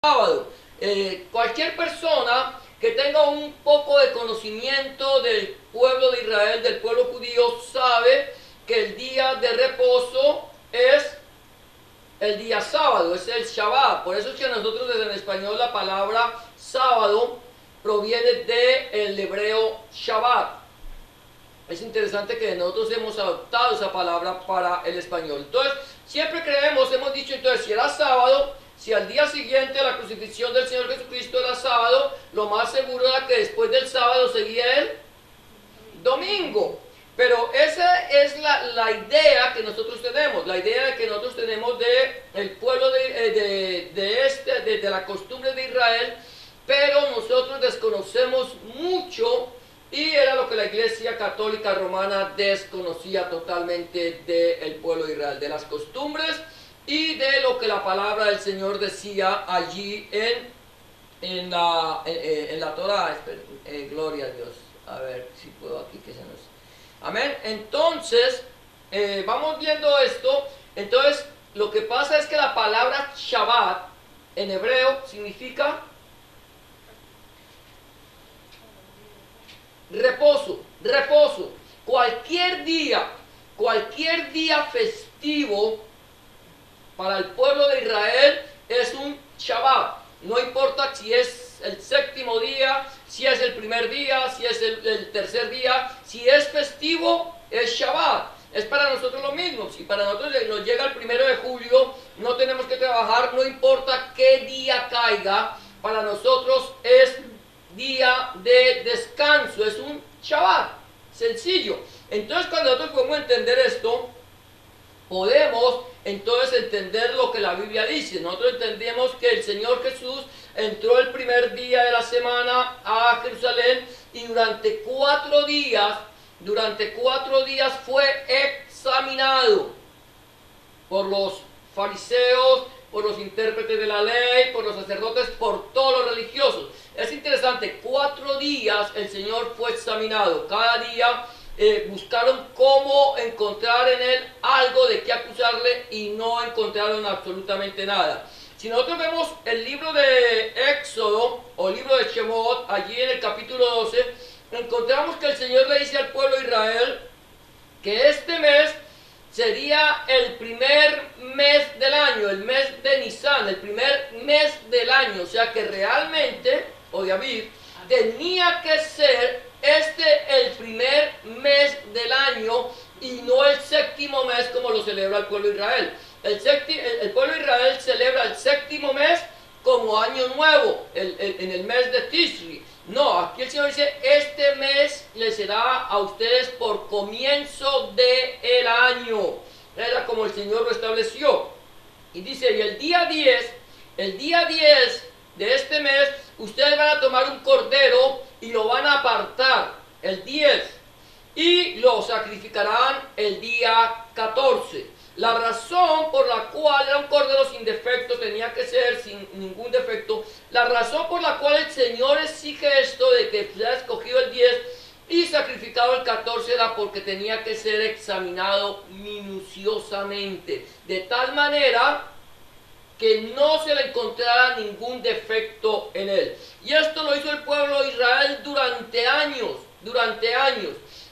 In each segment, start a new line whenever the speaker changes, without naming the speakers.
sábado. Cualquier persona que tenga un poco de conocimiento del pueblo de Israel, del pueblo judío, sabe que el día de reposo es el día sábado, es el Shabbat. Por eso es que nosotros desde en español la palabra sábado proviene del hebreo Shabbat. Es interesante que nosotros hemos adoptado esa palabra para el español. Entonces, siempre creemos, hemos dicho, entonces, si era sábado, si al día siguiente de la crucifixión del Señor Jesucristo era sábado, lo más seguro era que después del sábado seguía el domingo. Pero esa es la idea que nosotros tenemos, la idea que nosotros tenemos del pueblo de la costumbre de Israel, pero nosotros desconocemos mucho. Y era lo que la Iglesia Católica Romana desconocía totalmente del pueblo de Israel, de las costumbres y de lo que la palabra del Señor decía allí en la Torah. Gloria a Dios. A ver si puedo aquí que se nos... Amén. Entonces, vamos viendo esto. Entonces, lo que pasa es que la palabra Shabbat en hebreo significa reposo, reposo. Cualquier día festivo para el pueblo de Israel es un Shabbat. No importa si es el séptimo día, si es el primer día, si es el tercer día, si es festivo, es Shabbat. Es para nosotros lo mismo. Si para nosotros nos llega el 1 de julio, no tenemos que trabajar, no importa qué día caiga, para nosotros es día de descanso, es un Shabbat, sencillo. Entonces, cuando nosotros podemos entender esto, podemos entonces entender lo que la Biblia dice. Nosotros entendemos que el Señor Jesús entró el primer día de la semana a Jerusalén y durante 4 días fue examinado por los fariseos, por los intérpretes de la ley, por los sacerdotes, por todos los religiosos. Es interesante, 4 días el Señor fue examinado. Cada día buscaron cómo encontrar en él algo de qué acusarle y no encontraron absolutamente nada. Si nosotros vemos el libro de Éxodo o el libro de Shemot, allí en el capítulo 12, encontramos que el Señor le dice al pueblo de Israel que este mes sería el primer mes del año, el mes de Nisan, el primer mes del año. O sea que realmente, o de Aviv, tenía que ser el primer mes del año y no el séptimo mes como lo celebra el pueblo de Israel. El pueblo de Israel celebra el séptimo mes como año nuevo, en el mes de Tishri. No, aquí el Señor dice, este mes le será a ustedes por comienzo del año. Era como el Señor lo estableció. Y dice, y el día 10 de este mes, ustedes van a tomar un cordero y lo van a apartar el 10 y lo sacrificarán el día 14. La razón por la cual era un cordero sin defecto, tenía que ser sin ningún defecto. La razón por la cual el Señor exige esto de que se ha escogido el 10 y sacrificado el 14 era porque tenía que ser examinado minuciosamente, de tal manera que no se le encontrara ningún defecto en él. Y esto lo hizo el pueblo de Israel durante años,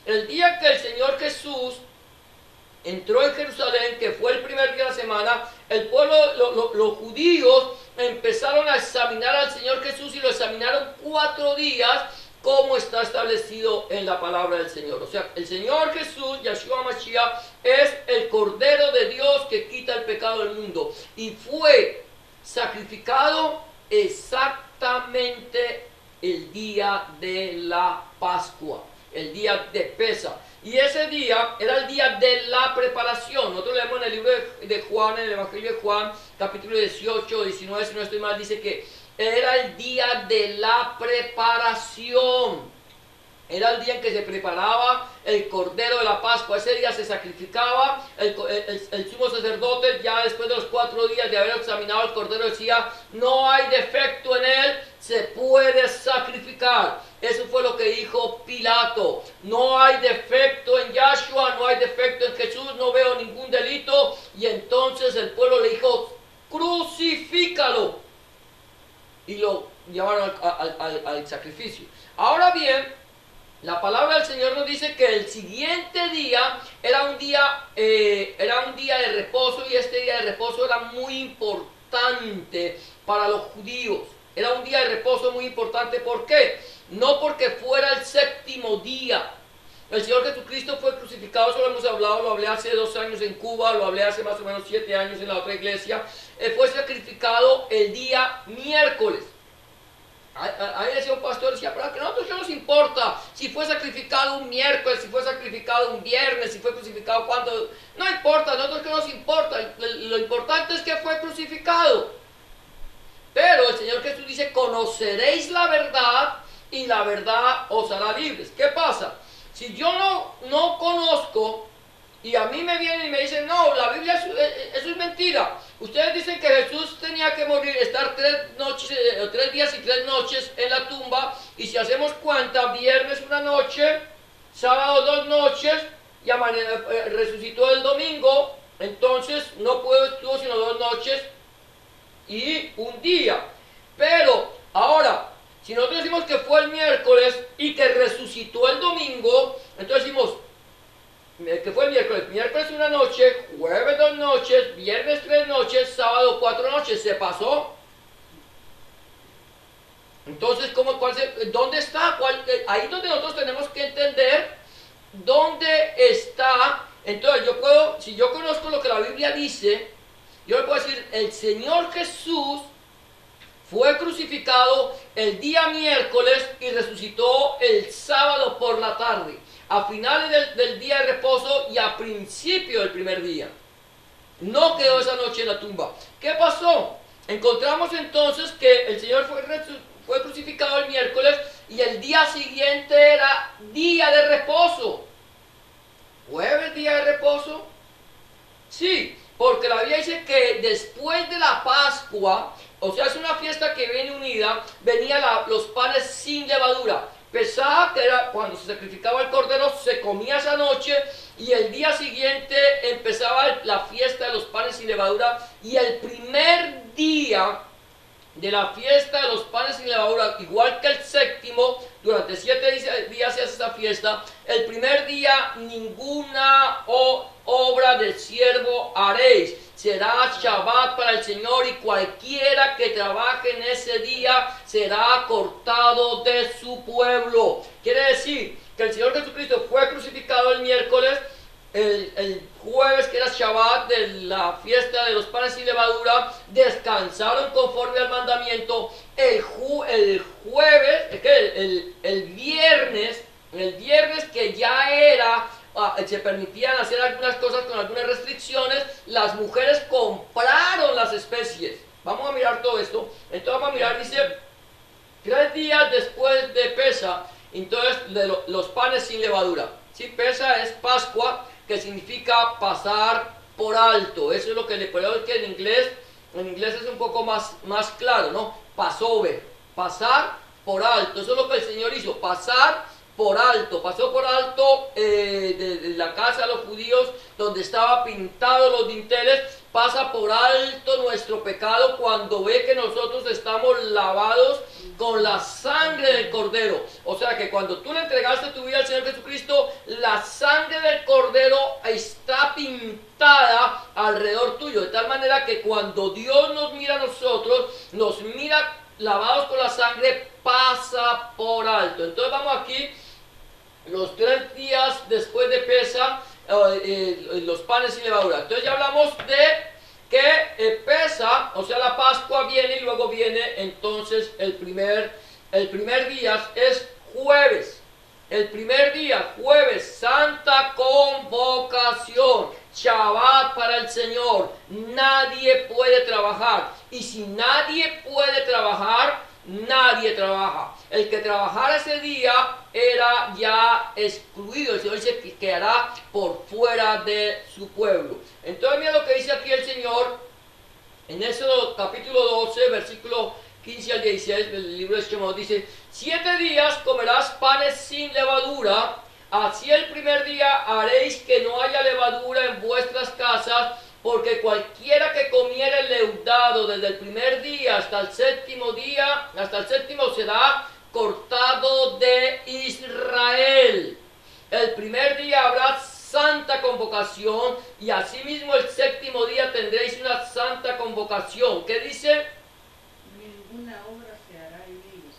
El día que el Señor Jesús entró en Jerusalén, que fue el primer día de la semana, el pueblo, los judíos empezaron a examinar al Señor Jesús y lo examinaron 4 días, como está establecido en la palabra del Señor. O sea, el Señor Jesús, Yahshua Mashiach, es el Cordero de Dios que quita el pecado del mundo. Y fue sacrificado exactamente el día de la Pascua, el día de Pesaj. Y ese día era el día de la preparación. Nosotros leemos en el libro de Juan, en el Evangelio de Juan, capítulo 18, 19, si no estoy mal, dice que era el día de la preparación. Era el día en que se preparaba el cordero de la Pascua. Ese día se sacrificaba. El sumo sacerdote, ya después de los 4 días de haber examinado el cordero, decía, no hay defecto en él, se puede sacrificar. Eso fue lo que dijo Pilato. No hay defecto en Yahshua, no hay defecto en Jesús, no veo ningún delito. Y entonces el pueblo le dijo, crucifícalo. y lo llevaron al sacrificio. Ahora bien, la palabra del Señor nos dice que el siguiente día era un día de reposo, y este día de reposo era muy importante para los judíos. Era un día de reposo muy importante. ¿Por qué? No porque fuera el séptimo día. El Señor Jesucristo fue crucificado, eso lo hemos hablado, lo hablé hace 2 años en Cuba, lo hablé hace más o menos 7 años en la otra iglesia. Fue sacrificado el día miércoles. Ahí decía un pastor, decía, pero a nosotros qué nos importa si fue sacrificado un miércoles, si fue sacrificado un viernes, si fue crucificado cuando. No importa, a nosotros qué nos importa, lo importante es que fue crucificado. Pero el Señor Jesús dice, conoceréis la verdad y la verdad os hará libres. ¿Qué pasa? Si yo no conozco y a mí me vienen y me dicen, no, la Biblia eso es mentira. Ustedes dicen que Jesús tenía que morir, estar 3 días y 3 noches en la tumba, y si hacemos cuenta, viernes una noche, sábado 2 noches, y resucitó el domingo, entonces no estuvo sino 2 noches y un día. Pero ahora, si nosotros decimos que fue el miércoles y que resucitó el domingo, entonces decimos que fue el miércoles una noche, jueves 2 noches, viernes 3 noches, sábado 4 noches, ¿se pasó? Entonces, ¿dónde está? Ahí es donde nosotros tenemos que entender dónde está. Entonces, si yo conozco lo que la Biblia dice, yo le puedo decir, el Señor Jesús fue crucificado el día miércoles y resucitó el sábado por la tarde, a finales del día de reposo y a principio del primer día. No quedó esa noche en la tumba. ¿Qué pasó? Encontramos entonces que el Señor fue crucificado el miércoles y el día siguiente era día de reposo. ¿Jueves día de reposo? Sí, porque la Biblia dice que después de la Pascua, o sea, es una fiesta que viene unida, venían los panes sin levadura. Pesaj, que era cuando se sacrificaba el cordero, se comía esa noche, y el día siguiente empezaba la fiesta de los panes sin levadura, y el primer día de la fiesta de los panes sin levadura, igual que el séptimo, durante 7 días se hace esta fiesta. El primer día ninguna obra del siervo haréis, será Shabbat para el Señor, y cualquiera que trabaje en ese día será cortado de su pueblo. Quiere decir que el Señor Jesucristo fue crucificado el miércoles. El jueves, que era Shabbat, de la fiesta de los panes sin levadura, descansaron conforme al mandamiento. El viernes que ya era, se permitían hacer algunas cosas con algunas restricciones, las mujeres compraron las especies. Vamos a mirar todo esto. Entonces vamos a mirar, dice, 3 días después de Pesaj, entonces los panes sin levadura. ¿Sí? Pesaj es Pascua, que significa pasar por alto. Eso es lo que le puedo decir, que en inglés es un poco más claro, ¿no? Passover, pasar por alto. Eso es lo que el Señor hizo, pasar por alto. Pasó por alto de la casa de los judíos, donde estaba pintado los dinteles. Pasa por alto nuestro pecado cuando ve que nosotros estamos lavados con la sangre del Cordero. O sea que cuando tú le entregaste tu vida al Señor Jesucristo, la sangre del Cordero está pintada alrededor tuyo, de tal manera que cuando Dios nos mira a nosotros, nos mira lavados con la sangre, pasa por alto. Entonces vamos aquí, los 3 días después de Pesaj, los panes sin levadura. Entonces ya hablamos de que Pesaj, o sea la Pascua, viene, y luego viene entonces el primer día, es jueves. El primer día, jueves, santa convocación, Shabbat para el Señor. Nadie puede trabajar, y si nadie puede trabajar, nadie trabaja. El que trabajara ese día era ya excluido. El Señor dice que quedará por fuera de su pueblo. Entonces mira lo que dice aquí el Señor en Éxodo capítulo 12, versículo 15 al 16 del libro de Shemot. Dice: 7 días comerás panes sin levadura, así el primer día haréis que no haya levadura en vuestras casas, porque cualquiera que comiera el leudado desde el primer día, hasta el séptimo será cortado de Israel. El primer día habrá santa convocación y asimismo el séptimo día tendréis una santa convocación. ¿Qué dice?
Ninguna obra se hará en ellos,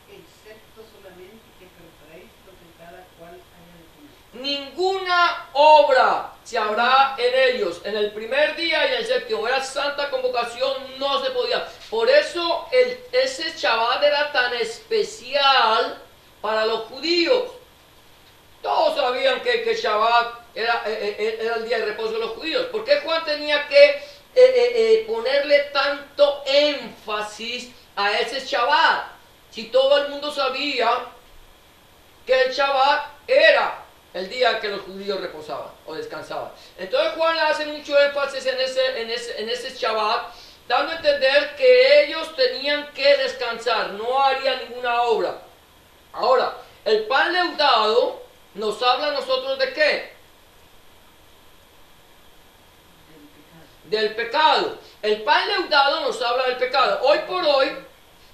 excepto solamente que preparéis lo que cada cual haya de comer.
Ninguna obra se habrá en ellos. En el primer día y el séptimo era santa convocación, no se podía. Por eso ese Shabbat era tan especial para los judíos. Todos sabían que Shabbat era el día de reposo de los judíos. ¿Por qué Juan tenía que ponerle tanto énfasis a ese Shabbat? Si todo el mundo sabía que el Shabbat era el día que los judíos reposaban o descansaban. Entonces Juan le hace mucho énfasis en ese Shabbat, dando a entender que ellos tenían que descansar, no harían ninguna obra. Ahora, el pan leudado nos habla a nosotros de qué? Del pecado. El pan leudado nos habla del pecado. Hoy por hoy,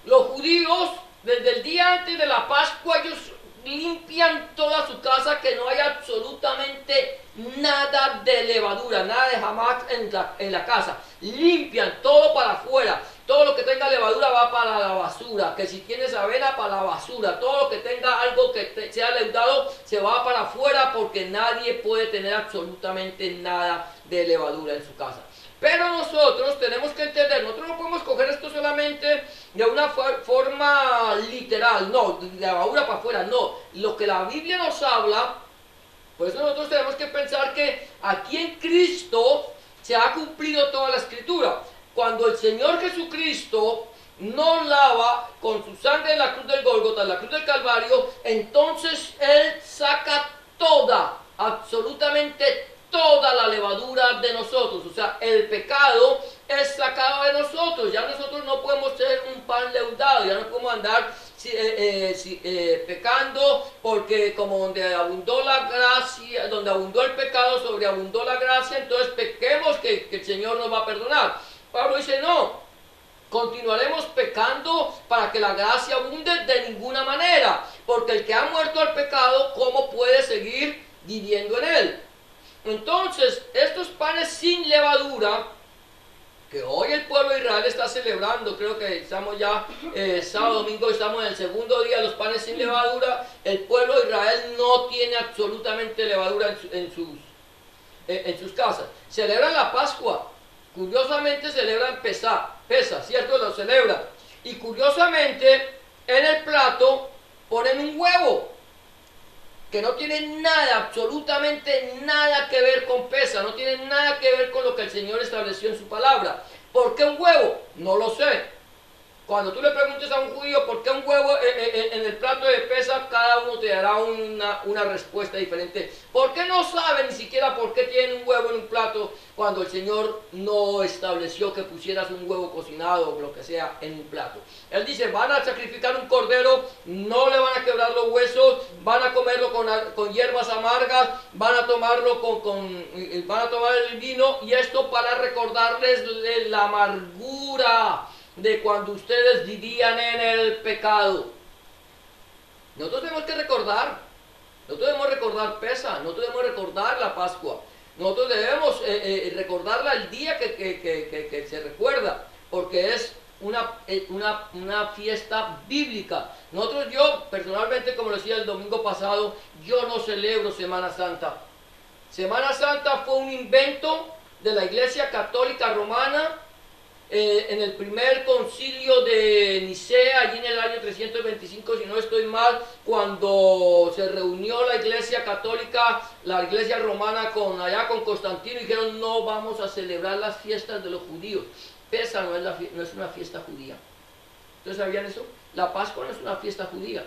los judíos, desde el día antes de la Pascua, ellos limpian toda su casa, que no haya absolutamente nada de levadura, nada de jamás en la casa. Limpian todo para afuera. Todo lo que tenga levadura va para la basura. Que si tienes avena, para la basura. Todo lo que tenga algo que sea leudado se va para afuera, porque nadie puede tener absolutamente nada de levadura en su casa. Pero nosotros tenemos que entender, nosotros no podemos coger esto solamente de una forma literal, no, de levadura para afuera, no. Lo que la Biblia nos habla, pues nosotros tenemos que pensar que aquí en Cristo se ha cumplido toda la Escritura. Cuando el Señor Jesucristo nos lava con su sangre en la cruz del Gólgota, en la cruz del Calvario, entonces Él saca absolutamente toda la levadura de nosotros. O sea, el pecado es sacado de nosotros. Ya nosotros no podemos ser un pan leudado, ya no podemos andar pecando, porque como donde abundó la gracia, donde abundó el pecado, sobreabundó la gracia, entonces pequemos que el Señor nos va a perdonar. Pablo dice, no, continuaremos pecando para que la gracia abunde de ninguna manera, porque el que ha muerto al pecado, ¿cómo puede seguir viviendo en él? Entonces, estos panes sin levadura, que hoy el pueblo de Israel está celebrando, creo que estamos ya sábado, domingo, estamos en el segundo día de los panes sin levadura, el pueblo de Israel no tiene absolutamente levadura en sus casas. Celebran la Pascua, curiosamente celebran Pesa, ¿cierto? Lo celebran. Y curiosamente, en el plato ponen un huevo, que no tiene nada, absolutamente nada que ver con Pesa, no tiene nada que ver con lo que el Señor estableció en su palabra. ¿Por qué un huevo? No lo sé. Cuando tú le preguntes a un judío por qué un huevo en el plato de Pesa, cada uno te dará una respuesta diferente. ¿Por qué no saben ni siquiera por qué tienen un huevo en un plato cuando el Señor no estableció que pusieras un huevo cocinado o lo que sea en un plato? Él dice, van a sacrificar un cordero, no le van a quebrar los huesos, van a comerlo con hierbas amargas, van a tomarlo van a tomar el vino, y esto para recordarles la amargura de cuando ustedes vivían en el pecado. Nosotros tenemos que recordar, nosotros debemos recordar Pesa, nosotros debemos recordar la Pascua, nosotros debemos recordarla el día que se recuerda, porque es una fiesta bíblica. Yo personalmente, como lo decía el domingo pasado, yo no celebro Semana Santa. Semana Santa fue un invento de la Iglesia Católica Romana en el primer concilio de Nicea, allí en el año 325, si no estoy mal, cuando se reunió la Iglesia Católica, la Iglesia Romana allá con Constantino, y dijeron, no vamos a celebrar las fiestas de los judíos. Pesa no es una fiesta judía. ¿Ustedes sabían eso? La Pascua no es una fiesta judía.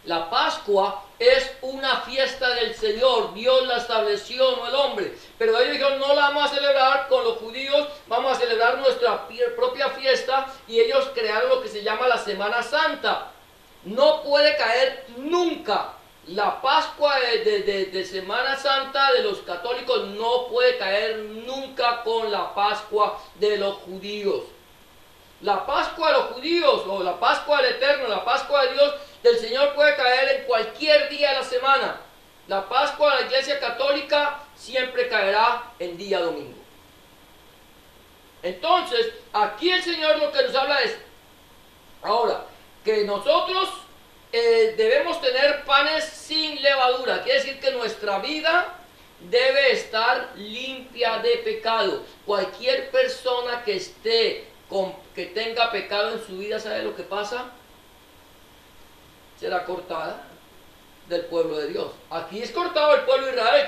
La Pascua es una fiesta del Señor. Dios la estableció, no el hombre. Pero ellos dijeron, no la vamos a celebrar con los judíos, vamos a celebrar nuestra propia fiesta, y ellos crearon lo que se llama la Semana Santa. No puede caer nunca La Pascua de Semana Santa de los católicos no puede caer nunca con la Pascua de los judíos. La Pascua de los judíos o la Pascua del Eterno, la Pascua de Dios del Señor puede caer en cualquier día de la semana. La Pascua de la Iglesia Católica siempre caerá en día domingo. Entonces, aquí el Señor lo que nos habla es, ahora, que nosotros debemos tener panes sin levadura. Quiere decir que nuestra vida debe estar limpia de pecado. Cualquier persona que tenga pecado en su vida, ¿sabe lo que pasa? Será cortada del pueblo de Dios. Aquí es cortado el pueblo de Israel,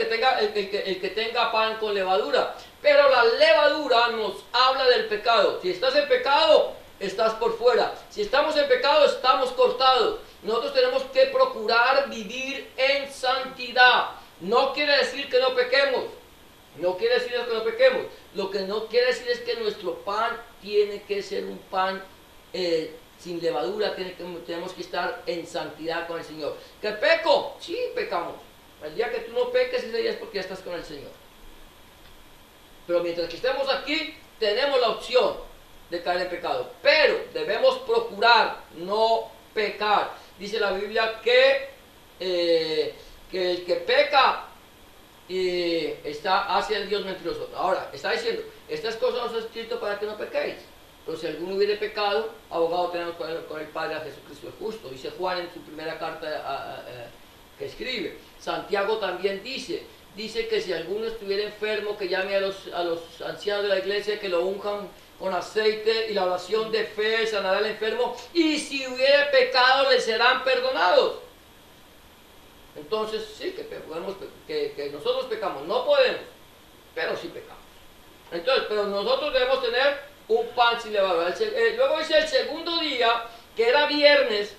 el que tenga pan con levadura. Pero la levadura nos habla del pecado. Si estás en pecado, estás por fuera. Si estamos en pecado, estamos cortados. Nosotros tenemos que procurar vivir en santidad. No quiere decir que no pequemos. No quiere decir que no pequemos. Lo que no quiere decir es que nuestro pan tiene que ser un pan sin levadura. Tenemos que estar en santidad con el Señor. ¿Que peco? Sí, pecamos. El día que tú no peques, ese día es porque ya estás con el Señor. Pero mientras que estemos aquí, tenemos la opción de caer en pecado. Pero debemos procurar no pecar. Dice la Biblia que el que peca hacia el Dios mentiroso. Ahora, está diciendo, estas cosas nos han escrito para que no pequéis. Pero si alguno hubiere pecado, abogado tenemos con el Padre a Jesucristo el justo. Dice Juan en su primera carta que escribe. Santiago también dice que si alguno estuviera enfermo, que llame a los ancianos de la iglesia, que lo unjan con aceite, y la oración de fe sanará al enfermo, y si hubiere pecado le serán perdonados. Entonces sí, que nosotros pecamos, no podemos, pero sí pecamos. Entonces, pero nosotros debemos tener un pan sin levadura. Luego dice el segundo día, que era viernes.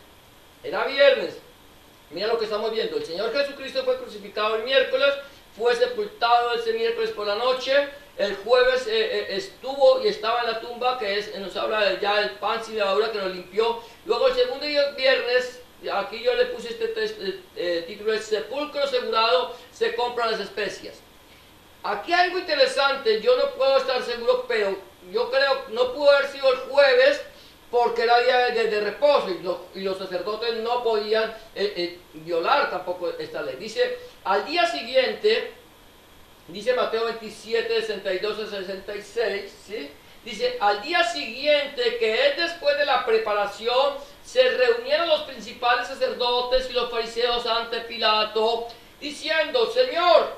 Mira lo que estamos viendo. El Señor Jesucristo fue crucificado el miércoles, fue sepultado ese miércoles por la noche. El jueves estuvo y estaba en la tumba, nos habla ya del pan sin levadura que nos limpió. Luego el segundo día, viernes, aquí yo le puse este título, el sepulcro asegurado, se compran las especias. Aquí hay algo interesante, yo no puedo estar seguro, pero yo creo que no pudo haber sido el jueves porque era día de reposo y los sacerdotes no podían violar tampoco esta ley. Dice, al día siguiente, dice Mateo 27, 62 a 66, ¿sí? Dice, al día siguiente, que es después de la preparación, se reunieron los principales sacerdotes y los fariseos ante Pilato, diciendo, Señor,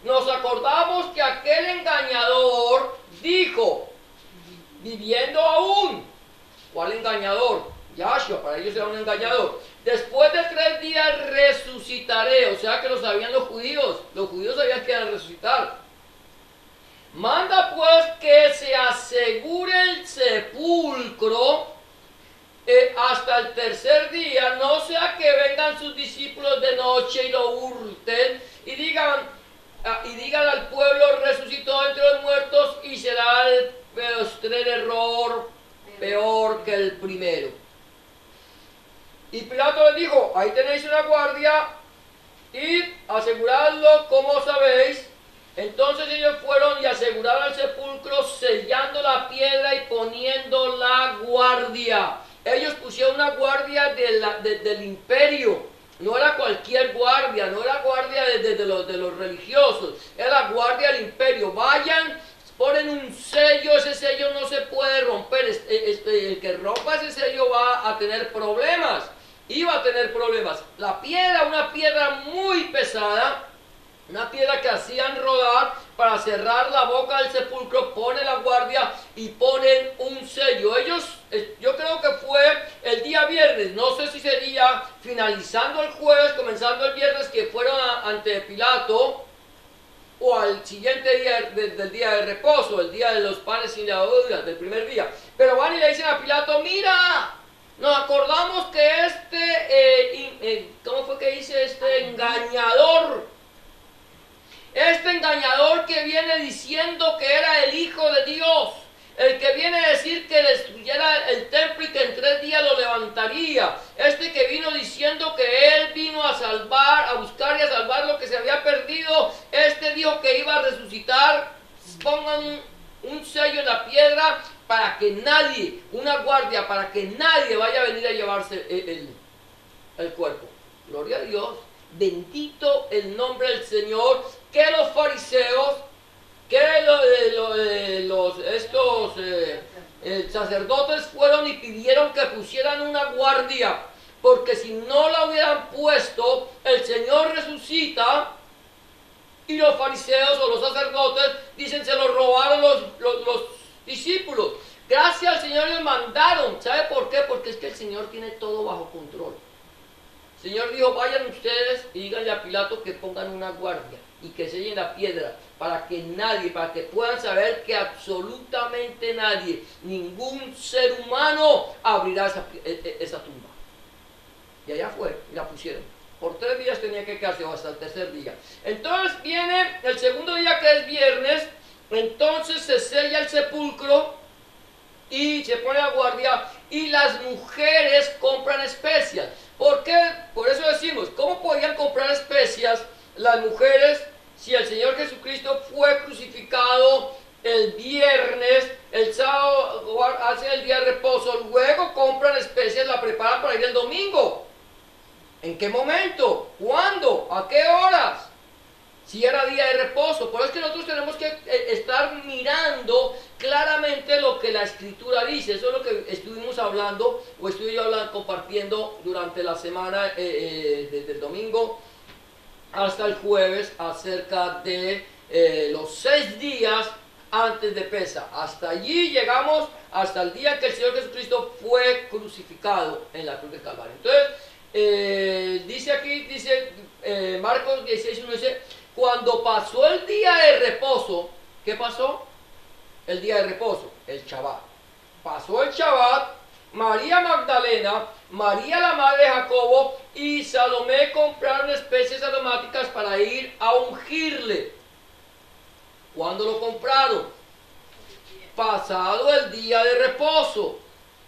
nos acordamos que aquel engañador dijo, viviendo aún. ¿Cuál engañador? Yahshua, para ellos era un engañador. Después de 3 días resucitaré. O sea que lo sabían los judíos. Los judíos sabían que iban a resucitar. Manda pues que se asegure el sepulcro hasta el tercer día, no sea que vengan sus discípulos de noche y lo hurten y digan al pueblo, resucitó entre los muertos, y será el postrer error peor que el primero. Y Pilato les dijo, ahí tenéis una guardia, id, aseguradlo como sabéis. Entonces ellos fueron y aseguraron el sepulcro, sellando la piedra y poniendo la guardia. Ellos pusieron una guardia del imperio. No era cualquier guardia, no era guardia de los religiosos, era la guardia del imperio. Vayan, ponen un sello, ese sello no se puede romper. El que rompa ese sello va a tener problemas. Iba a tener problemas. La piedra, una piedra muy pesada, una piedra que hacían rodar para cerrar la boca del sepulcro, pone la guardia y ponen un sello. Ellos, yo creo que fue el día viernes, no sé si sería finalizando el jueves, comenzando el viernes, que fueron ante Pilato, o al siguiente día del día de reposo, el día de los panes sin levadura, del primer día. Pero van y le dicen a Pilato, mira, nos acordamos que ¿cómo fue que dice este engañador? Este engañador que viene diciendo que era el Hijo de Dios, el que viene a decir que destruyera el templo y que en 3 días lo levantaría, este que vino diciendo que él vino a salvar, a buscar y a salvar lo que se había perdido. Este dijo que iba a resucitar. Pongan un sello en la piedra para que nadie, una guardia, para que nadie vaya a venir a llevarse el cuerpo. Gloria a Dios. Bendito el nombre del Señor. Que los fariseos, que estos sacerdotes fueron y pidieron que pusieran una guardia, porque si no la hubieran puesto, el Señor resucita y los fariseos o los sacerdotes dicen se lo robaron los discípulos. Gracias al Señor les mandaron. ¿Sabe por qué? Porque es que el Señor tiene todo bajo control. El Señor dijo, vayan ustedes y díganle a Pilato que pongan una guardia y que sellen la piedra para que nadie, para que puedan saber que absolutamente nadie, ningún ser humano abrirá esa tumba. Y allá fue, y la pusieron. Por 3 días tenía que quedarse, o hasta el tercer día. Entonces viene el segundo día, que es viernes. Entonces se sella el sepulcro y se pone a guardia, y las mujeres compran especias. ¿Por qué? Por eso decimos, ¿cómo podían comprar especias las mujeres si el Señor Jesucristo fue crucificado el viernes, el sábado hacen el día de reposo, luego compran especias, la preparan para ir el domingo? ¿En qué momento? ¿Cuándo? ¿A qué horas? Si era día de reposo. Por eso es que nosotros tenemos que estar mirando claramente lo que la Escritura dice. Eso es lo que estuvimos hablando, o estuve yo compartiendo durante la semana, desde el domingo hasta el jueves, acerca de los 6 días antes de Pesa. Hasta allí llegamos, hasta el día que el Señor Jesucristo fue crucificado en la cruz del Calvario. Entonces, dice aquí, dice Marcos 16:1, dice, cuando pasó el día de reposo, ¿qué pasó? El día de reposo, el Shabbat. Pasó el Shabbat, María Magdalena, María la madre de Jacobo y Salomé compraron especies aromáticas para ir a ungirle. ¿Cuándo lo compraron? Pasado el día de reposo.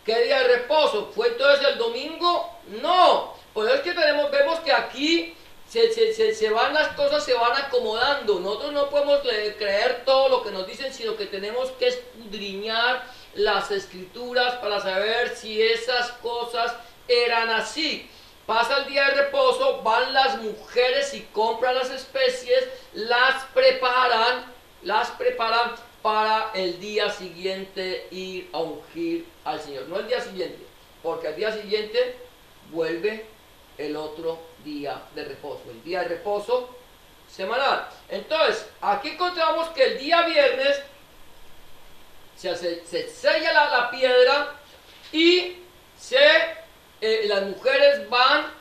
¿Qué día de reposo? ¿Fue entonces el domingo? No. Por eso es que vemos que aquí se van las cosas, se van acomodando. Nosotros no podemos creer todo lo que nos dicen, sino que tenemos que escudriñar las Escrituras para saber si esas cosas eran así. Pasa el día de reposo, van las mujeres y compran las especies, las preparan para el día siguiente ir a ungir al Señor. No el día siguiente, porque al día siguiente vuelve el otro día de reposo, el día de reposo semanal. Entonces, aquí encontramos que el día viernes se sella la piedra y las mujeres van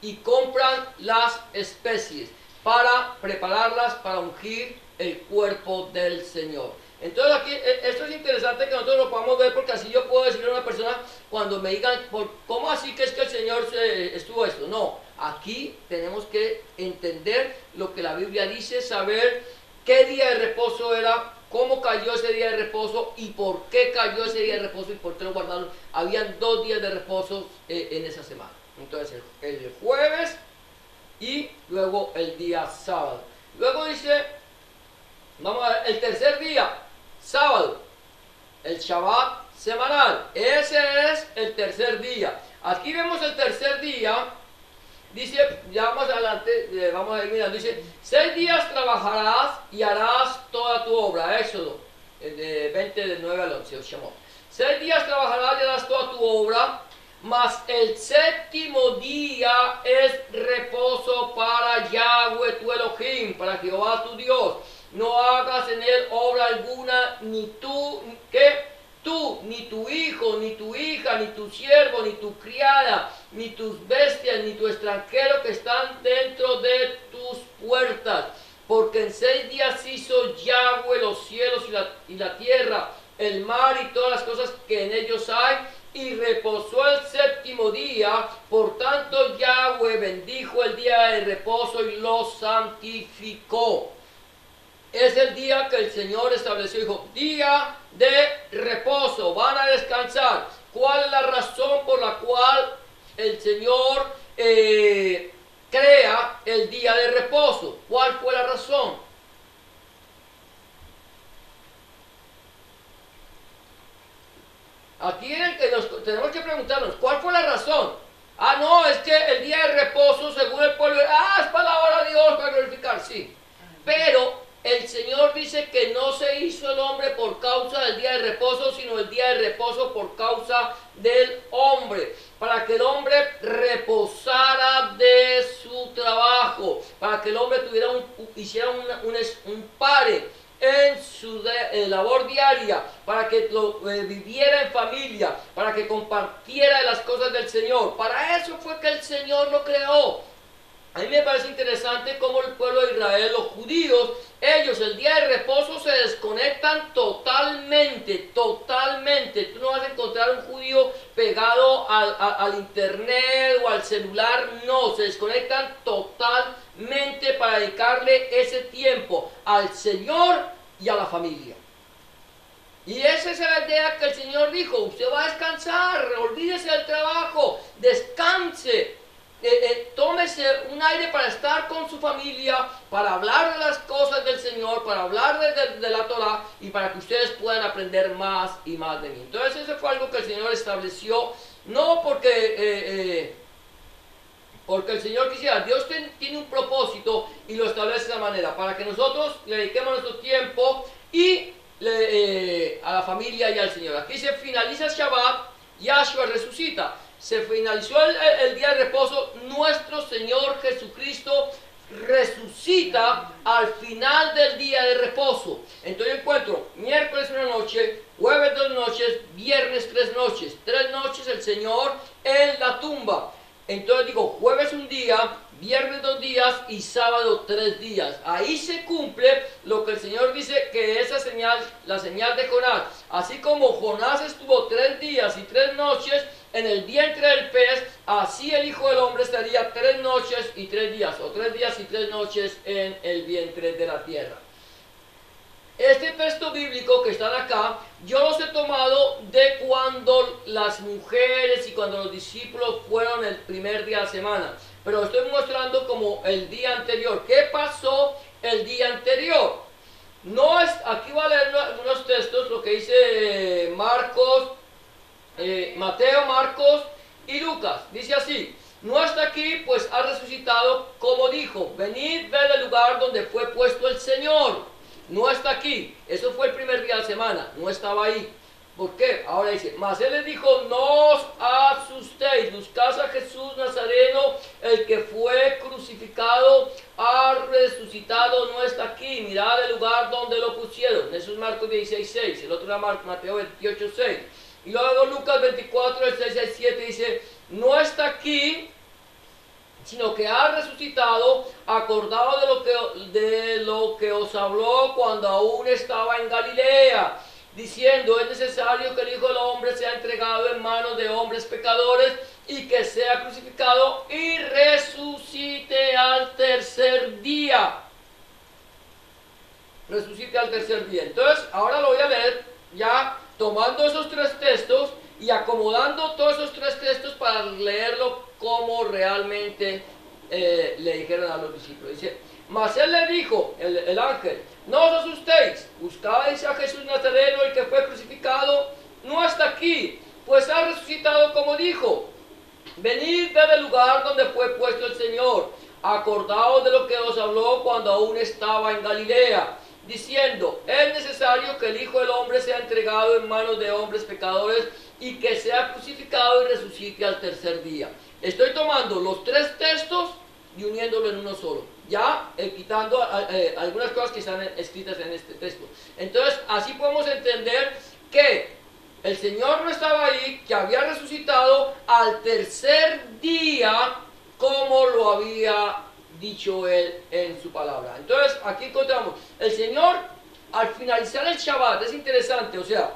y compran las especies para prepararlas para ungir el cuerpo del Señor. Entonces aquí, esto es interesante que nosotros lo podamos ver, porque así yo puedo decirle a una persona cuando me digan, ¿cómo así que es que el Señor estuvo esto? No, aquí tenemos que entender lo que la Biblia dice, saber qué día de reposo era, cómo cayó ese día de reposo y por qué cayó ese día de reposo y por qué lo guardaron. Habían 2 días de reposo en esa semana. Entonces el jueves y luego el día sábado. Luego dice, vamos a ver, el tercer día, sábado, el Shabbat semanal. Ese es el tercer día. Aquí vemos el tercer día. Dice, ya más adelante, vamos a ir mirando, dice, 6 días trabajarás y harás toda tu obra. Éxodo, de 20, del 9 al 11, os llamó. 6 días trabajarás y harás toda tu obra, mas el séptimo día es reposo para Yahweh tu Elohim, para Jehová tu Dios. No hagas en él obra alguna, ni tú, ni tu hijo, ni tu hija, ni tu siervo, ni tu criada, ni tus bestias, ni tu extranjero que están dentro de tus puertas. Porque en 6 días hizo Yahweh los cielos y la tierra, el mar y todas las cosas que en ellos hay, y reposó el séptimo día. Por tanto Yahweh bendijo el día de reposo y lo santificó. Es el día que el Señor estableció, dijo, día de reposo, van a descansar. ¿Cuál es la razón por la cual el Señor crea el día de reposo. ¿Cuál fue la razón? Aquí tenemos que preguntarnos, ¿cuál fue la razón? Ah, no, es que el día de reposo, según el pueblo, es palabra de Dios para glorificar, sí. Pero el Señor dice que no se hizo el hombre por causa del día de reposo, sino el día de reposo por causa del hombre, para que el hombre reposara de su trabajo, para que el hombre hiciera un pare en su labor diaria, para que viviera en familia, para que compartiera de las cosas del Señor. Para eso fue que el Señor lo creó. A mí me parece interesante cómo el pueblo de Israel, los judíos, ellos el día de reposo se desconectan totalmente. Tú no vas a encontrar un judío pegado al internet o al celular, no, se desconectan totalmente para dedicarle ese tiempo al Señor y a la familia. Y esa es la idea que el Señor dijo: usted va a descansar, olvídese del trabajo, descanse. Tómese un aire para estar con su familia, para hablar de las cosas del Señor, para hablar de la Torah y para que ustedes puedan aprender más y más de mí. Entonces eso fue algo que el Señor estableció, no porque el Señor quisiera. Dios tiene un propósito y lo establece de esa manera, para que nosotros le dediquemos nuestro tiempo y a la familia y al Señor. Aquí se finaliza el Shabbat, Yahshua resucita. Se finalizó el día de reposo, nuestro Señor Jesucristo resucita al final del día de reposo. Entonces yo encuentro miércoles una noche, jueves 2 noches, viernes 3 noches. 3 noches el Señor en la tumba. Entonces digo, jueves un día, viernes 2 días y sábado 3 días. Ahí se cumple lo que el Señor dice que esa señal, la señal de Jonás. Así como Jonás estuvo 3 días y 3 noches en el vientre del pez, así el Hijo del Hombre estaría 3 noches y 3 días, o 3 días y 3 noches en el vientre de la tierra. Este texto bíblico que están acá, yo los he tomado de cuando las mujeres y cuando los discípulos fueron el primer día de la semana. Pero estoy mostrando como el día anterior. ¿Qué pasó el día anterior? No es, aquí voy a leer unos textos, lo que dice Marcos, Mateo, Marcos y Lucas. Dice así: no está aquí, pues ha resucitado como dijo. Venid, ved el lugar donde fue puesto el Señor. No está aquí. Eso fue el primer día de la semana. No estaba ahí. ¿Por qué? Ahora dice: mas él les dijo, no os asustéis, buscad a Jesús Nazareno, el que fue crucificado, ha resucitado, no está aquí. Mirad el lugar donde lo pusieron. Eso es Marcos 16:6. El otro era Mateo 28:6. Y luego Lucas 24, el 6 al 7 dice: no está aquí, sino que ha resucitado, acordado de lo que os habló cuando aún estaba en Galilea, diciendo: es necesario que el Hijo del Hombre sea entregado en manos de hombres pecadores y que sea crucificado y resucite al tercer día. Resucite al tercer día. Entonces, ahora lo voy a leer ya tomando esos 3 textos y acomodando todos esos 3 textos para leerlo como realmente le dijeron a los discípulos. Dice: mas él le dijo, el ángel: no os asustéis, buscáis a Jesús Nazareno, el que fue crucificado, no está aquí, pues ha resucitado como dijo. Venid, ved el lugar donde fue puesto el Señor, acordaos de lo que os habló cuando aún estaba en Galilea, diciendo: es necesario que el Hijo del Hombre sea entregado en manos de hombres pecadores y que sea crucificado y resucite al tercer día. Estoy tomando los 3 textos y uniéndolo en uno solo, ya quitando algunas cosas que están escritas en este texto. Entonces así podemos entender que el Señor no estaba ahí, que había resucitado al tercer día como lo había dicho él en su palabra. Entonces aquí encontramos el Señor al finalizar el Shabbat. Es interesante, o sea,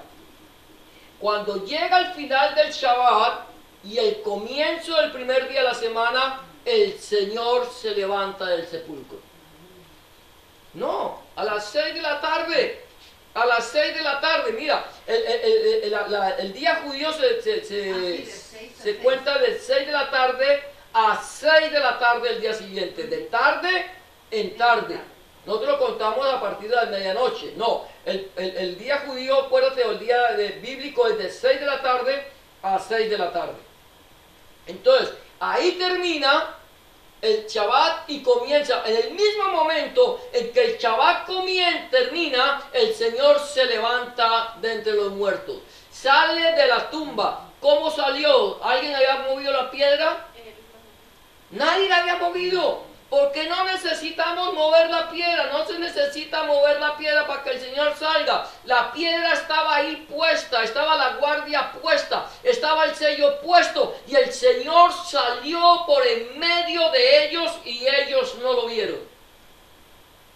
cuando llega al final del Shabbat y el comienzo del primer día de la semana, el Señor se levanta del sepulcro. No, a las 6 de la tarde. A las 6 de la tarde, mira, el día judío se cuenta de 6 de la tarde a 6 de la tarde el día siguiente, de tarde en tarde. Nosotros lo contamos a partir de la medianoche. No, el día judío, acuérdate, o el día bíblico es de 6 de la tarde a 6 de la tarde. Entonces, ahí termina el Shabbat y comienza. En el mismo momento en que el Shabbat termina, el Señor se levanta de entre los muertos. Sale de la tumba. ¿Cómo salió? ¿Alguien había movido la piedra? Nadie la había movido. Porque no necesitamos mover la piedra, no se necesita mover la piedra para que el Señor salga. La piedra estaba ahí puesta, estaba la guardia puesta, estaba el sello puesto y el Señor salió por en medio de ellos y ellos no lo vieron.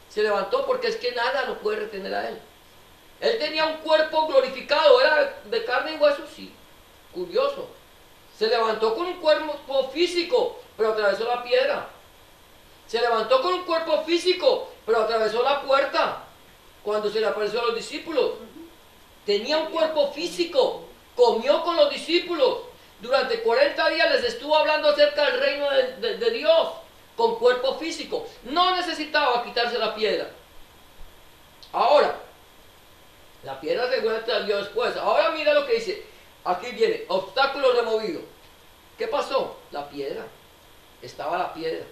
Se levantó porque es que nada lo puede retener a él. Él tenía un cuerpo glorificado, era de carne y hueso, sí, curioso. Se levantó con un cuerpo físico, pero atravesó la piedra. Se levantó con un cuerpo físico, pero atravesó la puerta cuando se le apareció a los discípulos. Tenía un cuerpo físico, comió con los discípulos. Durante 40 días les estuvo hablando acerca del reino de Dios, con cuerpo físico. No necesitaba quitarse la piedra. Ahora, la piedra seguramente la dio después. Ahora mira lo que dice. Aquí viene, obstáculo removido. ¿Qué pasó? La piedra. Estaba la piedra.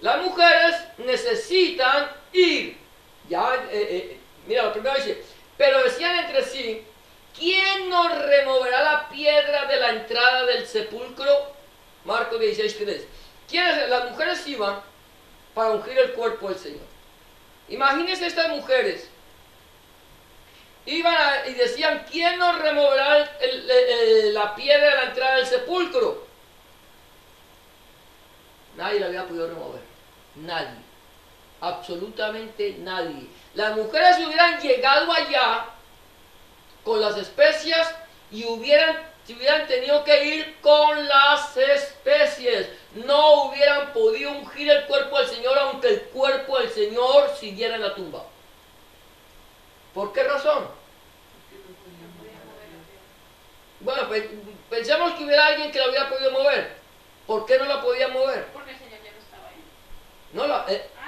Las mujeres necesitan ir. Ya, mira, lo primero dice, pero decían entre sí, ¿quién nos removerá la piedra de la entrada del sepulcro? Marcos 16:3. Las mujeres iban para ungir el cuerpo del Señor. Imagínense estas mujeres. Iban y decían, ¿quién nos removerá la piedra de la entrada del sepulcro? Nadie la había podido remover. Nadie. Absolutamente nadie. Las mujeres hubieran llegado allá con las especias y hubieran tenido que ir con las especies. No hubieran podido ungir el cuerpo del Señor aunque el cuerpo del Señor siguiera en la tumba. ¿Por qué razón? Bueno, pensemos que hubiera alguien que la hubiera podido mover. ¿Por qué no la podía mover?
Porque el Señor ya no estaba ahí.
No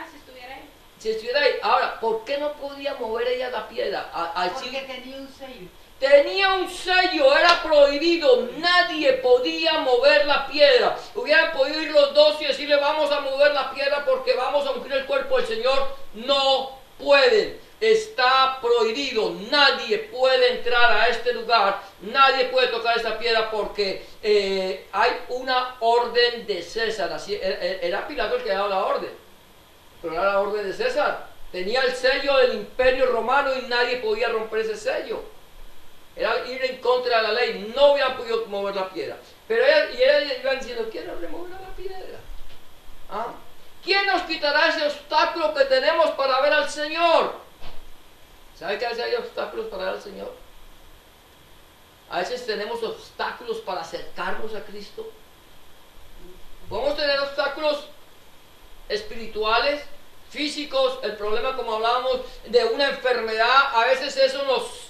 si estuviera ahí.
Si estuviera ahí. Ahora, ¿por qué no podía mover ella la piedra?
Porque tenía un sello.
Tenía un sello, era prohibido, nadie podía mover la piedra. Hubieran podido ir los dos y decirle vamos a mover la piedra porque vamos a ungir el cuerpo del Señor. No pueden, está prohibido, nadie puede entrar a este lugar, nadie puede tocar esta piedra porque hay una orden de César. Así, era Pilato el que daba la orden, pero era la orden de César. Tenía el sello del Imperio Romano y nadie podía romper ese sello. Era ir en contra de la ley, no habían podido mover la piedra. Pero ellos iban diciendo, ¿quién nos removerá la piedra? ¿Ah? ¿Quién nos quitará ese obstáculo que tenemos para ver al Señor? ¿Sabe que a veces hay obstáculos para ver al Señor? A veces tenemos obstáculos para acercarnos a Cristo. Podemos tener obstáculos espirituales, físicos, el problema como hablábamos de una enfermedad, a veces eso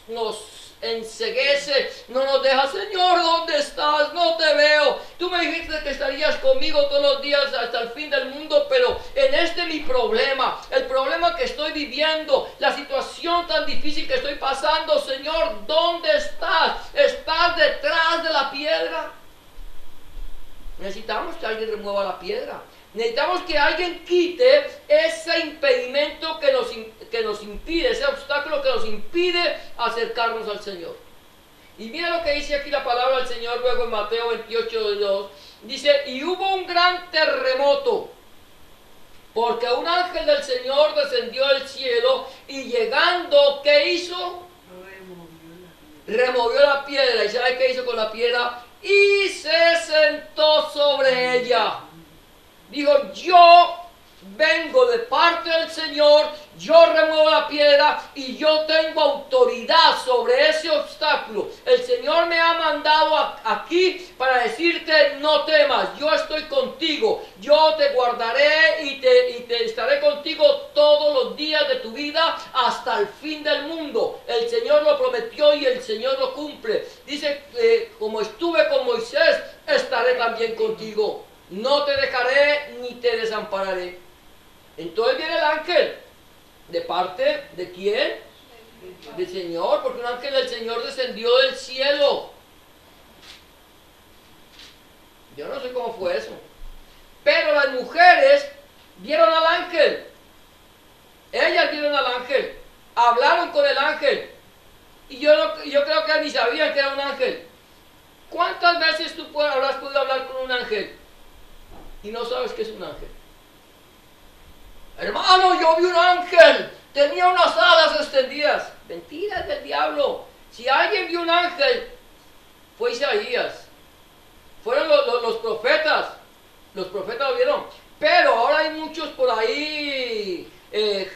nos enceguece, no nos deja, Señor, ¿dónde estás? No te veo. Tú me dijiste que estarías conmigo todos los días hasta el fin del mundo, pero en mi problema, el problema que estoy viviendo, la situación tan difícil que estoy pasando, Señor, ¿dónde estás? ¿Estás detrás de la piedra? Necesitamos que alguien remueva la piedra. Necesitamos que alguien quite ese impedimento que nos impide, ese obstáculo que nos impide acercarnos al Señor. Y mira lo que dice aquí la palabra del Señor luego en Mateo 28:2. Dice, y hubo un gran terremoto, porque un ángel del Señor descendió del cielo y llegando, ¿qué hizo? Removió la piedra. ¿Y sabe qué hizo con la piedra? Y se sentó sobre ella. Dijo, yo vengo de parte del Señor, yo remuevo la piedra y yo tengo autoridad sobre ese obstáculo. El Señor me ha mandado aquí para decirte, no temas, yo estoy contigo, yo te guardaré y te estaré contigo todos los días de tu vida hasta el fin del mundo. El Señor lo prometió y el Señor lo cumple. Dice, como estuve con Moisés, estaré también contigo. no te dejaré ni te desampararé. Entonces viene el ángel, ¿de parte de quién? Del Señor, porque un ángel del Señor descendió del cielo. Yo no sé cómo fue eso. Pero las mujeres vieron al ángel. Ellas vieron al ángel. Hablaron con el ángel. Y yo creo que ni sabían que era un ángel. ¿Cuántas veces tú habrás podido hablar con un ángel y no sabes que es un ángel? Hermano, yo vi un ángel. Tenía unas alas extendidas. Mentiras del diablo. Si alguien vio un ángel, fue Isaías. Fueron los profetas. Los profetas lo vieron. Pero ahora hay muchos por ahí,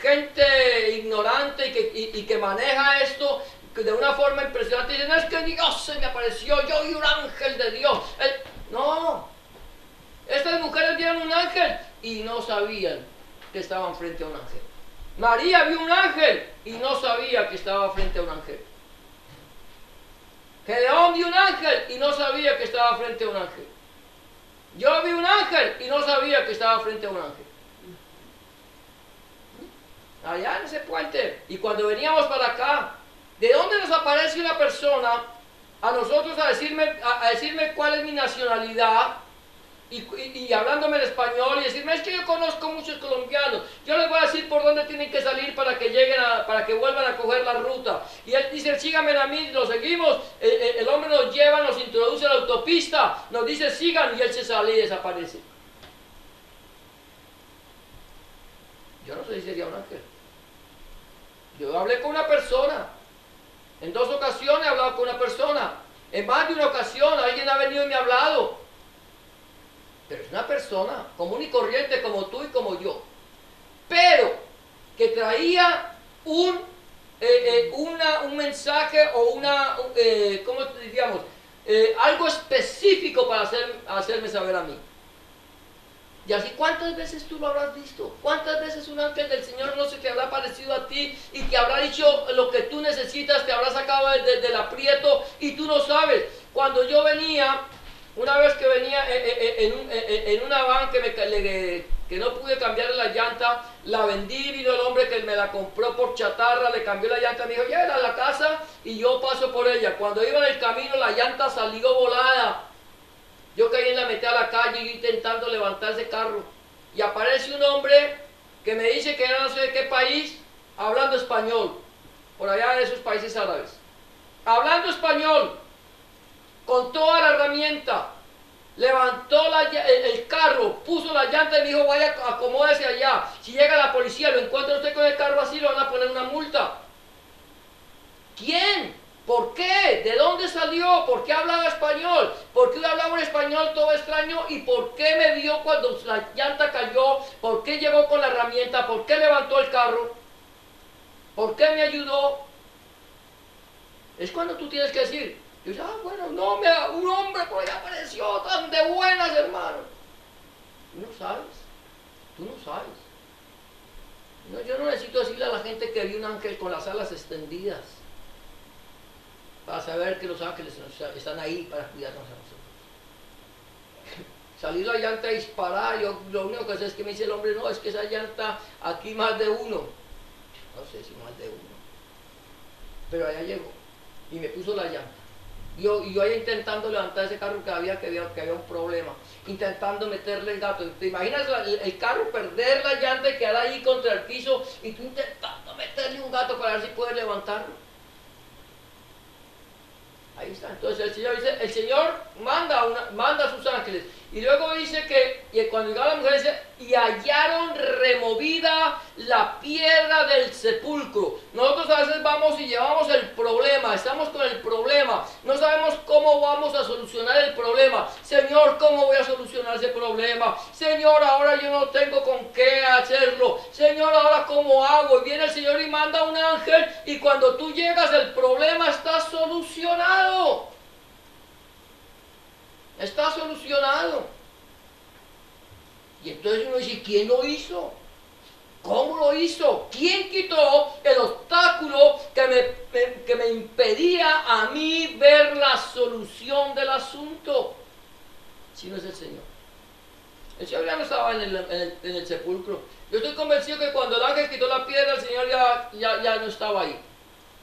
gente ignorante y que maneja esto de una forma impresionante. Dicen, es que Dios se me apareció, yo vi un ángel de Dios. No. Estas mujeres vieron un ángel y no sabían que estaban frente a un ángel. María vio un ángel y no sabía que estaba frente a un ángel. Gedeón vio un ángel y no sabía que estaba frente a un ángel. Yo vi un ángel y no sabía que estaba frente a un ángel. Allá en ese puente. Y cuando veníamos para acá, ¿de dónde nos aparece una persona a nosotros a decirme cuál es mi nacionalidad? Y hablándome en español y decirme, es que yo conozco muchos colombianos, yo les voy a decir por dónde tienen que salir para que para que vuelvan a coger la ruta. Y él dice, síganme a mí, lo seguimos, el hombre nos lleva, nos introduce a la autopista, nos dice sigan y él se sale y desaparece. Yo no sé si sería un ángel. Yo hablé con una persona, en 2 ocasiones he hablado con una persona, en más de una ocasión alguien ha venido y me ha hablado. Pero es una persona común y corriente como tú y como yo. Pero que traía un mensaje o ¿cómo diríamos? Algo específico para hacerme saber a mí. Y así, ¿cuántas veces tú lo habrás visto? ¿Cuántas veces un ángel del Señor no se te habrá parecido a ti y te habrá dicho lo que tú necesitas, te habrá sacado del aprieto y tú no sabes? Cuando yo venía... Una vez que venía en una van que no pude cambiarle la llanta, la vendí, vino el hombre que me la compró por chatarra, le cambió la llanta, me dijo, llévala a la casa y yo paso por ella. Cuando iba en el camino la llanta salió volada. Yo caí en la mitad de la calle intentando levantar ese carro. Y aparece un hombre que me dice que era no sé de qué país, hablando español, por allá de esos países árabes. Hablando español. Con toda la herramienta, levantó el carro, puso la llanta y me dijo, vaya, acomódese allá. Si llega la policía, lo encuentra usted con el carro así, le van a poner una multa. ¿Quién? ¿Por qué? ¿De dónde salió? ¿Por qué hablaba español? ¿Por qué hablaba un español todo extraño? ¿Y por qué me vio cuando la llanta cayó? ¿Por qué llegó con la herramienta? ¿Por qué levantó el carro? ¿Por qué me ayudó? Es cuando tú tienes que decir, y yo, bueno, no, un hombre por allá apareció tan de buenas, hermano. Tú no sabes. No, yo no necesito decirle a la gente que vi un ángel con las alas extendidas para saber que los ángeles están ahí para cuidarnos a nosotros. Salir la llanta a disparar, yo lo único que sé es que me dice el hombre, no, es que esa llanta aquí más de uno. No sé si más de uno. Pero allá llegó y me puso la llanta. Y yo ahí intentando levantar ese carro que había un problema, intentando meterle el gato. ¿Te imaginas el carro perder la llanta y quedar ahí contra el piso y tú intentando meterle un gato para ver si puedes levantarlo? Ahí está. Entonces el Señor dice, el Señor manda a sus ángeles. Y luego dice que cuando llegaba la mujer dice, y hallaron removida la piedra del sepulcro. Nosotros a veces vamos y llevamos el problema, estamos con el problema, no sabemos cómo vamos a solucionar el problema. Señor, ¿cómo voy a solucionar ese problema? Señor, ahora yo no tengo con qué hacerlo. Señor, ahora ¿cómo hago? Y viene el Señor y manda un ángel y cuando tú llegas el problema está solucionado. Está solucionado. Y entonces uno dice, ¿quién lo hizo? ¿Cómo lo hizo? ¿Quién quitó el obstáculo que me impedía a mí ver la solución del asunto? Si no es el Señor. El Señor ya no estaba en el sepulcro. Yo estoy convencido que cuando el ángel quitó la piedra, el Señor ya no estaba ahí.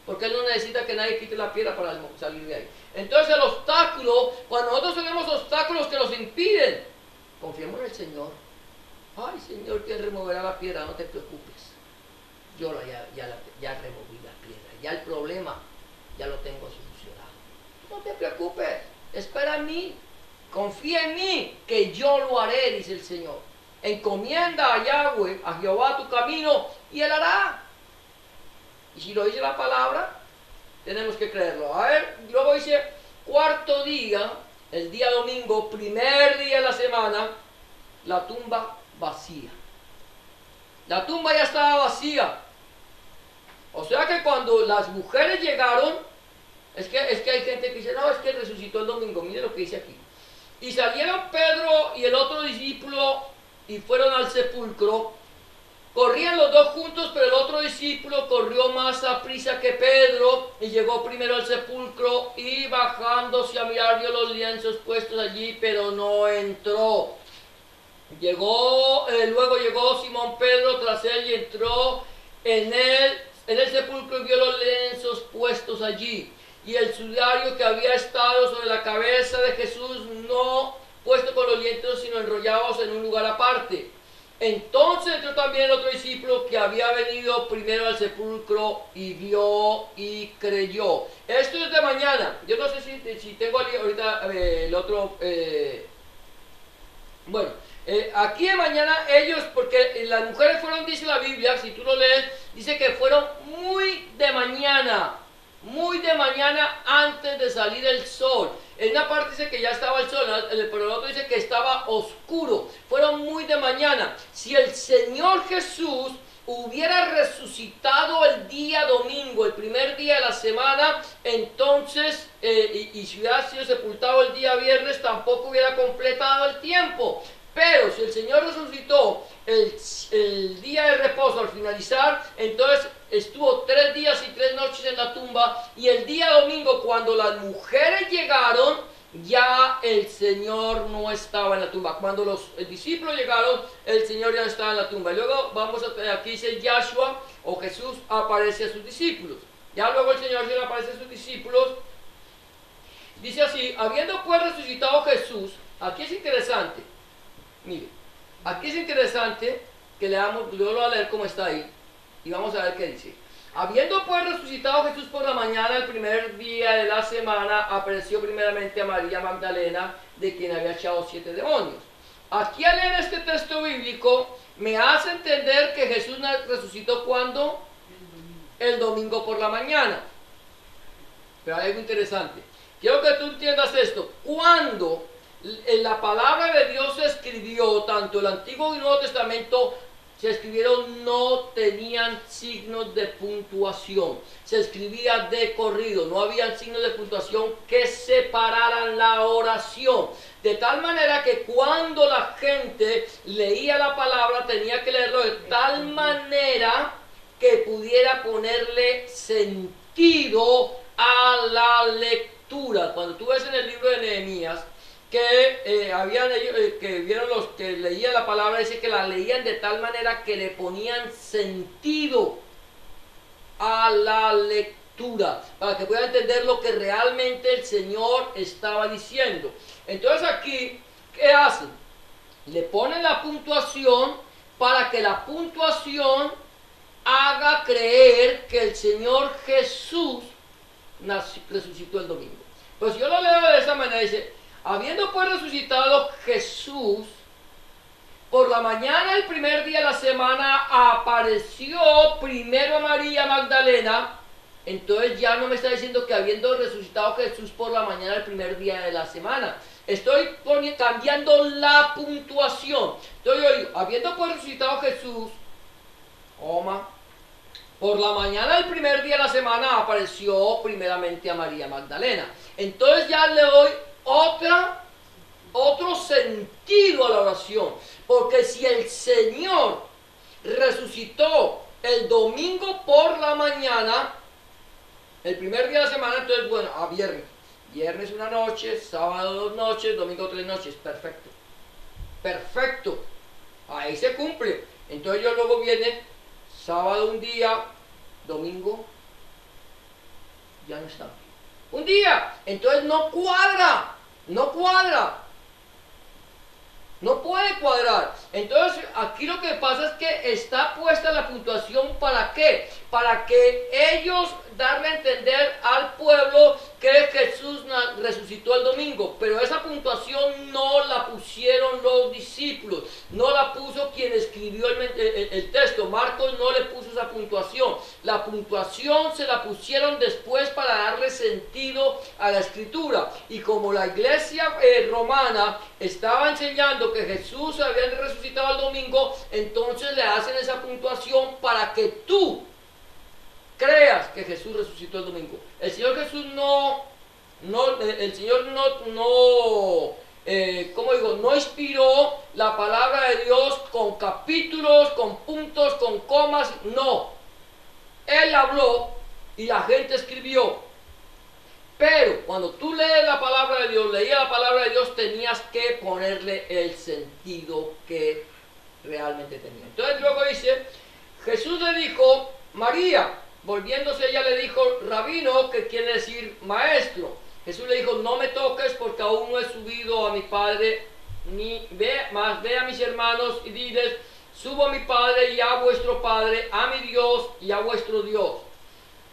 Porque Él no necesita que nadie quite la piedra para salir de ahí. Entonces el obstáculo, cuando nosotros tenemos obstáculos que nos impiden, confiemos en el Señor. Ay, Señor, que removerá la piedra, no te preocupes. Yo ya removí la piedra, ya el problema ya lo tengo solucionado. No te preocupes, espera en mí, confía en mí, que yo lo haré, dice el Señor. Encomienda a Yahweh, a Jehová tu camino, y Él hará. Y si lo dice la palabra, tenemos que creerlo. A ver, luego dice, cuarto día, el día domingo, primer día de la semana, la tumba vacía. La tumba ya estaba vacía. O sea que cuando las mujeres llegaron, es que hay gente que dice, no, es que resucitó el domingo, mire lo que dice aquí. Y salieron Pedro y el otro discípulo y fueron al sepulcro. Corrían los dos juntos, pero el otro discípulo corrió más a prisa que Pedro y llegó primero al sepulcro y bajándose a mirar vio los lienzos puestos allí, pero no entró. Luego llegó Simón Pedro tras él y entró en el sepulcro y vio los lienzos puestos allí. Y el sudario que había estado sobre la cabeza de Jesús no puesto con los lienzos, sino enrollados en un lugar aparte. Entonces entró también el otro discípulo que había venido primero al sepulcro y vio y creyó. Esto es de mañana. Yo no sé si tengo ahorita el otro... aquí de mañana ellos, porque las mujeres fueron, dice la Biblia, si tú lo lees, dice que fueron muy de mañana antes de salir el sol. En una parte dice que ya estaba el sol, pero el otro dice que estaba oscuro. Fueron muy de mañana. Si el Señor Jesús hubiera resucitado el día domingo, el primer día de la semana, entonces, y si hubiera sido sepultado el día viernes, tampoco hubiera completado el tiempo. Pero si el Señor resucitó el día de reposo al finalizar, entonces estuvo 3 días y 3 noches en la tumba, y el día domingo cuando las mujeres llegaron, ya el Señor no estaba en la tumba. Cuando los discípulos llegaron, el Señor ya no estaba en la tumba. Y luego aquí dice Yahshua o Jesús aparece a sus discípulos. Ya luego el Señor se le aparece a sus discípulos. Dice así, habiendo pues resucitado Jesús, aquí es interesante. Mire, aquí es interesante que leamos, yo lo voy a leer como está ahí, y vamos a ver qué dice. Habiendo pues resucitado Jesús por la mañana, el primer día de la semana, apareció primeramente a María Magdalena, de quien había echado 7 demonios. Aquí al leer este texto bíblico, me hace entender que Jesús resucitó ¿cuándo? El domingo por la mañana. Pero hay algo interesante. Quiero que tú entiendas esto. Cuando la palabra de Dios se escribió, tanto el Antiguo y Nuevo Testamento se escribieron, no tenían signos de puntuación, se escribía de corrido, no habían signos de puntuación que separaran la oración, de tal manera que cuando la gente leía la palabra tenía que leerlo de tal manera que pudiera ponerle sentido a la lectura. Cuando tú ves en el libro de Nehemías que vieron los que leían la palabra, dice que la leían de tal manera que le ponían sentido a la lectura, para que puedan entender lo que realmente el Señor estaba diciendo. Entonces aquí, ¿qué hacen? Le ponen la puntuación para que la puntuación haga creer que el Señor Jesús resucitó el domingo. Pues yo lo leo de esta manera, dice, habiendo pues resucitado Jesús, por la mañana el primer día de la semana apareció primero a María Magdalena. Entonces ya no me está diciendo que habiendo resucitado Jesús por la mañana el primer día de la semana. Estoy cambiando la puntuación. Entonces yo digo, habiendo pues resucitado Jesús, por la mañana el primer día de la semana apareció primeramente a María Magdalena. Entonces ya le doy otro sentido a la oración, porque si el Señor resucitó el domingo por la mañana, el primer día de la semana, entonces bueno, a viernes 1 noche, sábado 2 noches, domingo 3 noches, perfecto. Perfecto. Ahí se cumple. Entonces yo luego viene sábado un día, domingo, ya no está. Un día. Entonces no cuadra. No cuadra. No puede cuadrar. Entonces aquí lo que pasa es que está puesta la puntuación ¿para qué? Para que ellos darle a entender al pueblo que Jesús resucitó el domingo. Pero esa puntuación no la pusieron los discípulos. No la puso quien escribió el texto. Marcos no le puso esa puntuación. La puntuación se la pusieron después para darle sentido a la escritura. Y como la iglesia romana estaba enseñando que Jesús había resucitado el domingo, entonces le hacen esa puntuación para que tú creas que Jesús resucitó el domingo. El Señor Jesús no inspiró la palabra de Dios con capítulos, con puntos, con comas, no. Él habló y la gente escribió. Pero cuando tú lees la palabra de Dios, leías la palabra de Dios, tenías que ponerle el sentido que realmente tenía. Entonces luego dice, Jesús le dijo, María, volviéndose ella le dijo, rabino, que quiere decir maestro. Jesús le dijo, no me toques porque aún no he subido a mi Padre, mas ve a mis hermanos y diles, subo a mi Padre y a vuestro Padre, a mi Dios y a vuestro Dios.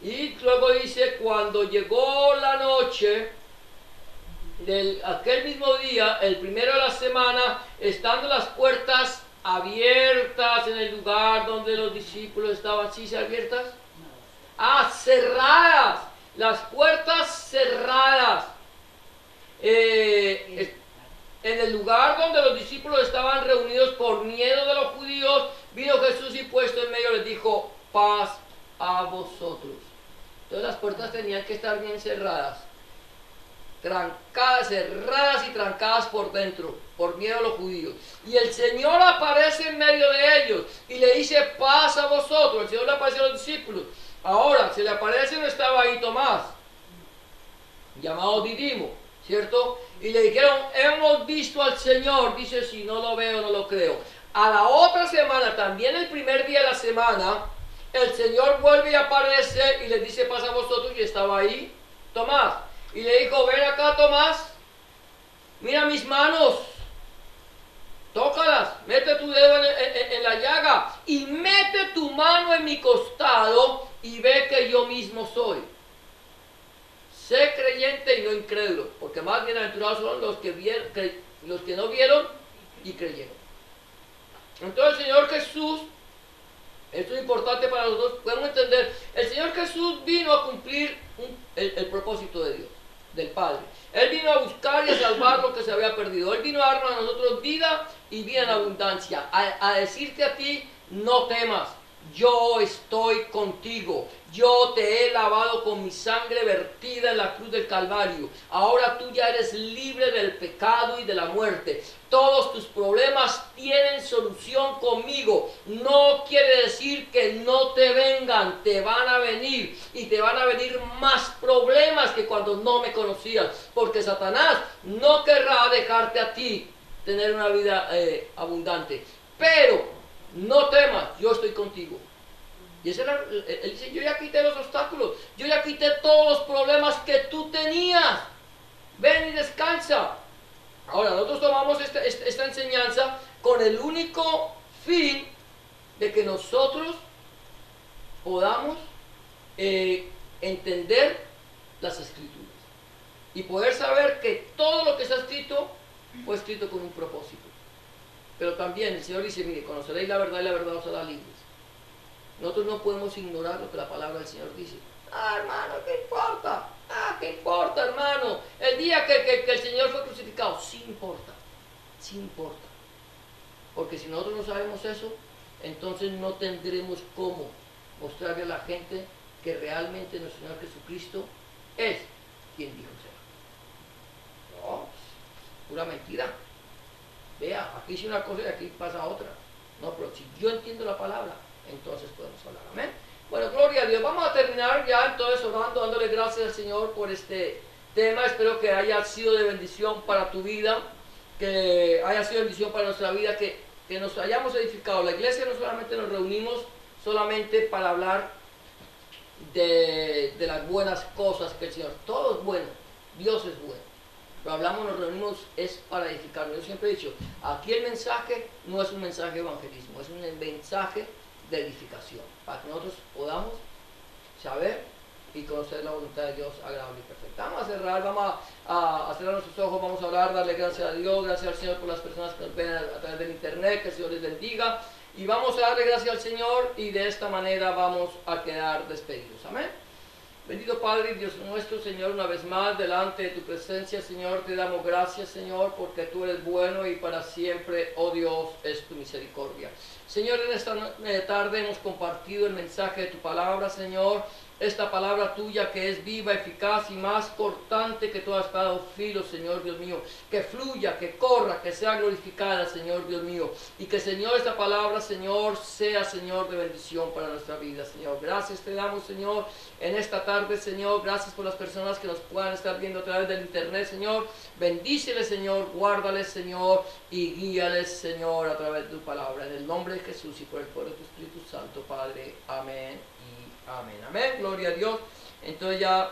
Y luego dice, cuando llegó la noche de aquel mismo día, el primero de la semana, estando las puertas abiertas en el lugar donde los discípulos estaban, ¿sí abiertas? Cerradas, las puertas cerradas. En el lugar donde los discípulos estaban reunidos por miedo de los judíos, vino Jesús y puesto en medio les dijo, paz a vosotros. Entonces las puertas tenían que estar bien cerradas, trancadas, cerradas y trancadas por dentro, por miedo a los judíos. Y el Señor aparece en medio de ellos y le dice, paz a vosotros. El Señor le aparece a los discípulos. Ahora, se le aparece, no estaba ahí Tomás, llamado Didimo, ¿cierto? Y le dijeron, hemos visto al Señor. Dice, si no lo veo, no lo creo. A la otra semana, también el primer día de la semana, el Señor vuelve y aparece y le dice, pasa a vosotros, y estaba ahí Tomás. Y le dijo, ven acá Tomás, mira mis manos, tócalas, mete tu dedo en la llaga y mete tu mano en mi costado y ve que yo mismo soy. Sé creyente y no incrédulo, porque más bienaventurados son los que no vieron y creyeron. Entonces el Señor Jesús, esto es importante para nosotros, podemos entender, el Señor Jesús vino a cumplir el propósito de Dios, del Padre. Él vino a buscar y a salvar lo que se había perdido. Él vino a darnos a nosotros vida y vida en abundancia. A decirte a ti, no temas, yo estoy contigo. Yo te he lavado con mi sangre vertida en la cruz del Calvario. Ahora tú ya eres libre del pecado y de la muerte. Todos tus problemas tienen solución conmigo. No quiere decir que no te vengan, te van a venir. Y te van a venir más problemas que cuando no me conocías. Porque Satanás no querrá dejarte a ti tener una vida abundante. Pero no temas, yo estoy contigo. Y él dice, yo ya quité los obstáculos, yo ya quité todos los problemas que tú tenías. Ven y descansa. Ahora, nosotros tomamos esta enseñanza con el único fin de que nosotros podamos entender las Escrituras. Y poder saber que todo lo que está escrito fue escrito con un propósito. Pero también el Señor dice, mire, conoceréis la verdad y la verdad os hará libres. Nosotros no podemos ignorar lo que la palabra del Señor dice. Hermano, ¿qué importa? ¿Qué importa, hermano? El día que el Señor fue crucificado, sí importa. Sí importa. Porque si nosotros no sabemos eso, entonces no tendremos cómo mostrarle a la gente que realmente nuestro Señor Jesucristo es quien dijo ser. No, pura mentira. Vea, aquí dice una cosa y aquí pasa otra. No, pero si yo entiendo la palabra, entonces podemos hablar. Amén. Bueno, gloria a Dios. Vamos a terminar ya entonces orando, dándole gracias al Señor por este tema. Espero que haya sido de bendición para tu vida, que haya sido bendición para nuestra vida, que nos hayamos edificado. La iglesia no solamente nos reunimos solamente para hablar de las buenas cosas que el Señor, todo es bueno, Dios es bueno. Pero nos reunimos es para edificarnos. Yo siempre he dicho, aquí el mensaje no es un mensaje de evangelismo, es un mensaje de edificación, para que nosotros podamos saber y conocer la voluntad de Dios agradable y perfecta. Vamos a cerrar, vamos a cerrar nuestros ojos, vamos a orar, darle gracias a Dios, gracias al Señor por las personas que nos ven a través del internet, que el Señor les bendiga, y vamos a darle gracias al Señor, y de esta manera vamos a quedar despedidos. Amén. Bendito Padre y Dios nuestro, Señor, una vez más delante de tu presencia, Señor, te damos gracias, Señor, porque tú eres bueno y para siempre, oh Dios, es tu misericordia. Señor, en esta tarde hemos compartido el mensaje de tu palabra, Señor, esta palabra tuya que es viva, eficaz y más cortante que toda espada o filo, Señor Dios mío, que fluya, que corra, que sea glorificada, Señor Dios mío, y que, Señor, esta palabra, Señor, sea, Señor, de bendición para nuestra vida, Señor. Gracias te damos, Señor, en esta tarde, Señor. Gracias por las personas que nos puedan estar viendo a través del internet, Señor. Bendíceles, Señor, guárdales, Señor, y guíales, Señor, a través de tu palabra. En el nombre de Jesús y por el poder de tu Espíritu Santo, Padre. Amén y amén. Amén. Gloria a Dios. Entonces ya